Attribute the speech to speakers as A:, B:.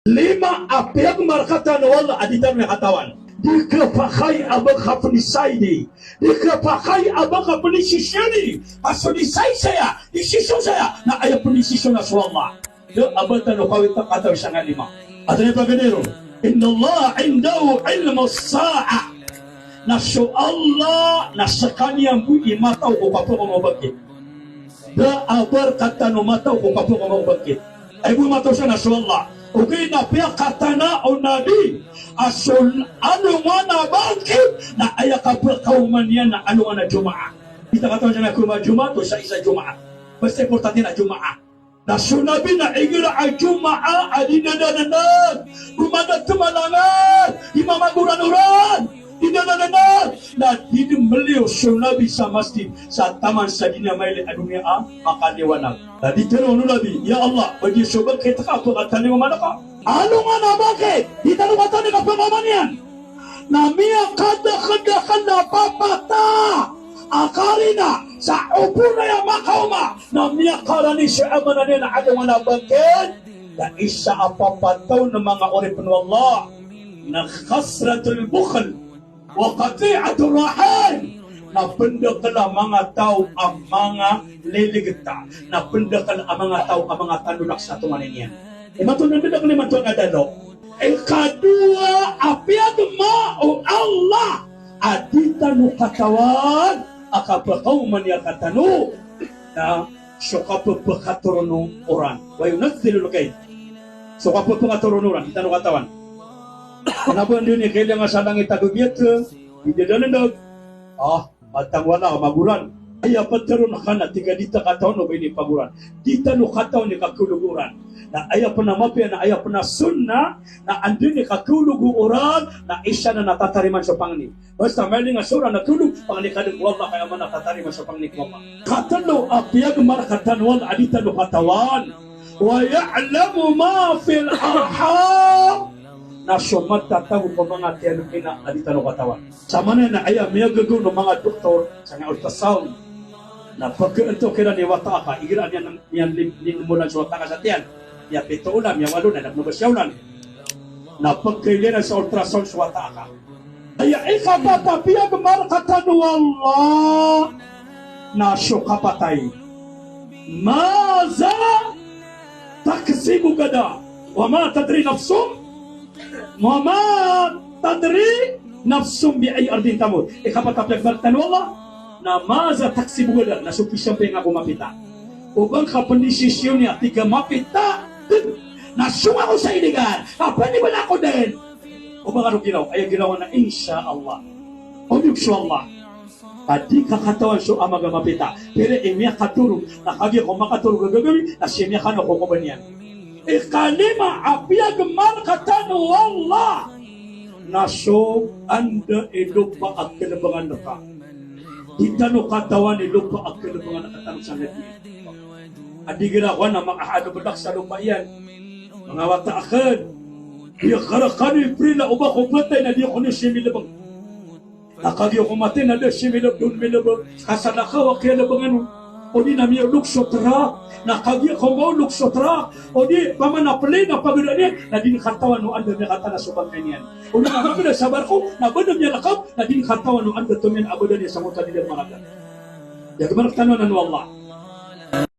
A: Lima apiag markatan wala aditan may katawan. Di ka pakay abang kapunisaidi. Di ka pakay abang kapunisisini. Asunisay saya, isisyon saya na ayaw punisisyon na suwama. Yung abatan o kawit ang kataw siya nga lima. At ano yung pagkanero? Inna Allah indahu ilmu sa'a. Na so Allah na sa kaniyang bu'i mataw ko kapo ko mabagkit. Da abar kata no mataw ko kapo ko mabagkit. Ay bu'i mataw siya na so Allah. Okay na pia katana o nabi asul ano nga na bangkit na ayaka pa kauman yan na ano nga na Jumaa. Kita kataon siya na kuma Jumaa to sa isa Jumaa. Basta importante na Jumaa. Na sunabi na igira ay Jumaa adinadananan kumagat tumalangan imamaguran-uran dinananan na dinimaliw sunabi sa masjid sa taman sa dinamaili adunia makaliwanag. Na dito no nabi, ya Allah, bagi subag kita ka po katani mo manaka. Ano nga na bakit? Dito no matani ka pamaman yan. Na miya kada papata akarina sa upo na yung makauma na miya karani siya amanan na ano nga na bakit? Na isa apapataw ng mga oripin wallah na khasratul bukhl wa qati'atur rahim. Napendekala mga tao ang mga liligta. Napendekala ang mga tao ang mga tanulak sa tungan niyan. Matulad na kami matuang adalo. Kadua apiag mao Allah adita no katawan akapakaw man ya katanu na sukapapakaturunong oran. Wa yunazzilu kay. Sukapapakaturunong oran kita no katawan. Kenapa dia ni kaya nga sa langit agubiyat hindi dalandag. Matang wala maguran. Ay pateron kana tiga dita kataon no bini paguran. Dita no kataon ni kakuluguran. Na aya pa na mapya na aya pa na sunna na andun ni kakuluguran na isa na natatariman sa pangni. Basta may nga sura na tulog pangni kadang wala kaya man natatariman sa pangni ko pa. Katalo apiyag markatan wal adita no katawan. Wa ya'lamu ma fil arham. Na sumata tawo pa mga tiyanukina adita no katawan. Sama na aya may gagawin ng mga doktor sa nga ultrasound na pagkaito kira ni wata ka igira niyan limulan sa wata ka sa tiyan ya pito ulam ya walo na nagnubasyawlan na pagkailiran sa ultrasound sa wata ka aya ikapatapiyag markatan wallah na sukapatay maza taksibu gada wa ma tadri nafsum Mama tadri nafsum bi ay ardin tamut. Ikapatapyag markatan wallah na maza taksibu gada na supisyon pa nga kumapita. Ubang kapandisisyon niya tiga mapita na sunga ko sa iligan. Pwede ba na ako din? Ubang ano ginaw? Ay ginawa na insya Allah. O insya Allah. Tadi kakatawan so amaga mapita. Pero imya katurog. Nakagi ko makaturog gagawin na siya kano ko kubanyan. Ikalima apiyag markatan wallah naso anda ilupa ang kinabangan ka. Kita no katawan ilupa ang kinabangan nakatanong sa natin. Adi ginawa na makahado badak sa lupa yan. Mga wataakan. Iya karakani prila uba kumplatay na di ako ni similabang. Nakagi ako mati na di similabang. Kasanakawa kaya labangan o di nami luksotra nakagi ko mo luksotra o di pamanapli na pagdani na din katawan no ando ni kata na subang kanyan o na kami sa barko na badam niya nakap na din katawan no ando tumin abadan sa mutan nila mga ya gimana tanan wallah